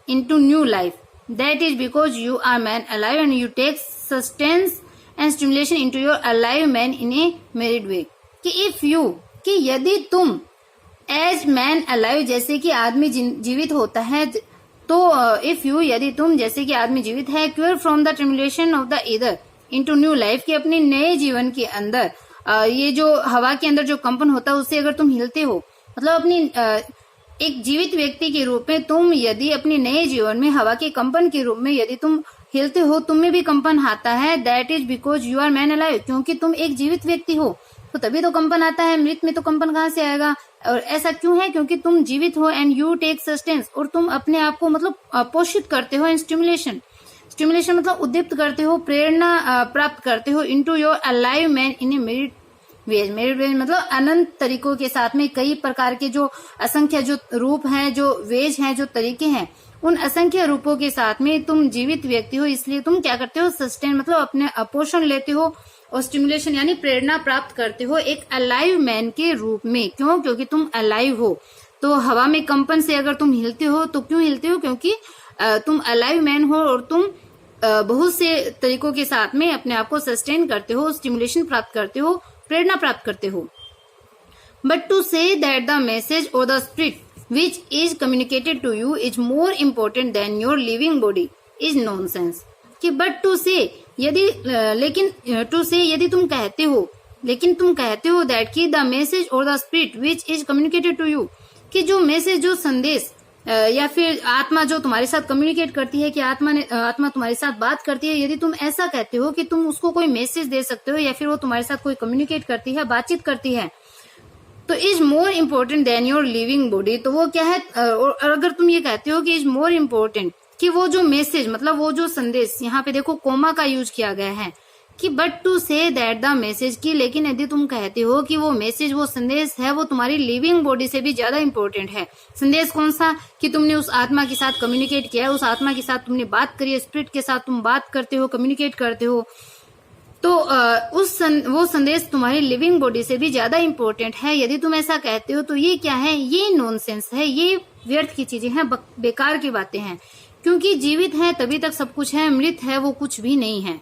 into new life, that is because you are man alive and you take sustenance and stimulation into your alive man in a married way. कि if you, कि यदि तुम as man alive, जैसे कि आदमी जीवित होता है, तो if you, यदि तुम जैसे कि आदमी जीवित है, cure from the tribulation of the either into new life, कि अपने नए जीवन के अंदर ये जो हवा के अंदर जो कंपन होता है उससे अगर तुम हिलते हो, मतलब अपनी एक जीवित व्यक्ति के रूप में तुम यदि अपने नए जीवन में हवा के कंपन के रूप में यदि तुम हिलते हो, तुम में भी कंपन आता है। That is because you are man alive, क्योंकि तुम एक जीवित व्यक्ति हो, तो तभी तो कंपन आता है। मृत में तो कंपन कहाँ से आएगा? और ऐसा क्यों है? क्योंकि तुम जीवित हो। एंड यू टेक सस्टेंस, और तुम अपने आप को मतलब पोषित करते हो। एंड स्टिमुलेशन, स्टिमुलेशन मतलब उद्दीप्त करते हो, प्रेरणा प्राप्त करते हो। Into your alive man in a myriad ways, myriad ways मतलब अनंत तरीकों के साथ में, कई प्रकार के जो असंख्य जो रूप हैं, जो वेज हैं, जो तरीके हैं, उन असंख्य रूपों के साथ में तुम जीवित व्यक्ति हो, इसलिए तुम क्या करते हो? सस्टेन मतलब अपने पोषण लेते हो, और स्टिमुलेशन यानी प्रेरणा प्राप्त करते हो एक अलाइव मैन के रूप में। क्यों? क्योंकि तुम अलाइव हो। तो हवा में कंपन से अगर तुम हिलते हो तो क्यों हिलते हो? क्योंकि तुम अलाइव मैन हो, और तुम बहुत से तरीकों के साथ में अपने आप को सस्टेन करते हो, स्टिमुलेशन प्राप्त करते हो, प्रेरणा प्राप्त करते हो। But to say that the message और the spirit which is communicated to you is more important than your living body is nonsense. कि बट टू से, यदि लेकिन टू से यदि तुम कहते हो, लेकिन तुम कहते हो दैट की द मैसेज और the spirit which is communicated to you, कि जो मैसेज, जो संदेश या फिर आत्मा जो तुम्हारे साथ कम्युनिकेट करती है, कि आत्मा तुम्हारे साथ बात करती है, यदि तुम ऐसा कहते हो कि तुम उसको कोई मैसेज दे सकते हो या फिर वो तुम्हारे साथ कोई कम्युनिकेट करती है, बातचीत करती है, तो is more important than your living body, तो वो क्या है? और अगर तुम ये कहते हो कि इज मोर इम्पोर्टेंट, कि वो जो मैसेज मतलब वो जो संदेश, यहाँ पे देखो कोमा का यूज किया गया है, कि but to say that the message, की लेकिन यदि तुम कहते हो कि वो मैसेज, वो संदेश है, वो तुम्हारी लिविंग बॉडी से भी ज्यादा इंपॉर्टेंट है। संदेश कौन सा? कि तुमने उस आत्मा के साथ कम्युनिकेट किया है, उस आत्मा के साथ तुमने बात करी है, स्पिरिट के साथ तुम बात करते हो, कम्युनिकेट करते हो, तो वो संदेश तुम्हारी लिविंग बॉडी से भी ज्यादा इंपॉर्टेंट है। यदि तुम ऐसा कहते हो तो ये क्या है? ये नॉनसेंस है, ये व्यर्थ की चीजें हैं, बेकार की बातें हैं। क्योंकि जीवित है तभी तक सब कुछ है, मृत है वो कुछ भी नहीं है।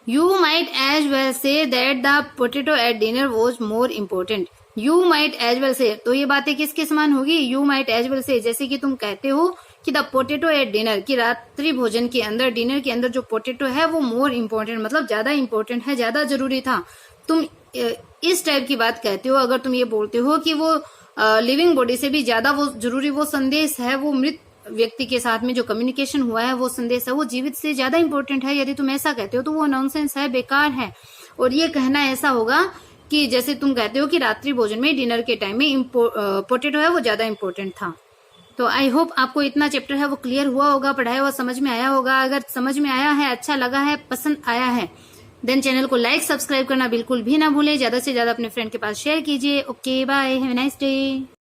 You might as well say that the potato at dinner was more important. You might as well say, तो ये बातें किसके समान होगी? You might as well say, जैसे कि तुम कहते हो कि द पोटेटो एट डिनर, कि रात्रि भोजन के अंदर, डिनर के अंदर जो पोटेटो है वो मोर इम्पोर्टेंट, मतलब ज्यादा इम्पोर्टेंट है, ज्यादा जरूरी था। तुम इस टाइप की बात कहते हो अगर तुम ये बोलते हो कि वो लिविंग बॉडी से भी ज्यादा वो जरूरी, वो संदेश है, वो मृत व्यक्ति के साथ में जो कम्युनिकेशन हुआ है, वो संदेश है, वो जीवित से ज्यादा इंपॉर्टेंट है। यदि तुम ऐसा कहते हो तो वो नॉनसेंस है, बेकार है। और ये कहना ऐसा होगा कि जैसे तुम कहते हो कि रात्रि भोजन में, डिनर के टाइम में पोटेटो है वो ज्यादा इंपॉर्टेंट था। तो आई होप आपको इतना चैप्टर है वो क्लियर हुआ होगा, पढ़ाया हुआ समझ में आया होगा। अगर समझ में आया है, अच्छा लगा है, पसंद आया है, देन चैनल को लाइक सब्सक्राइब करना बिल्कुल भी ना भूले। ज्यादा से ज्यादा अपने फ्रेंड के पास शेयर कीजिए। Okay bye, have a nice day.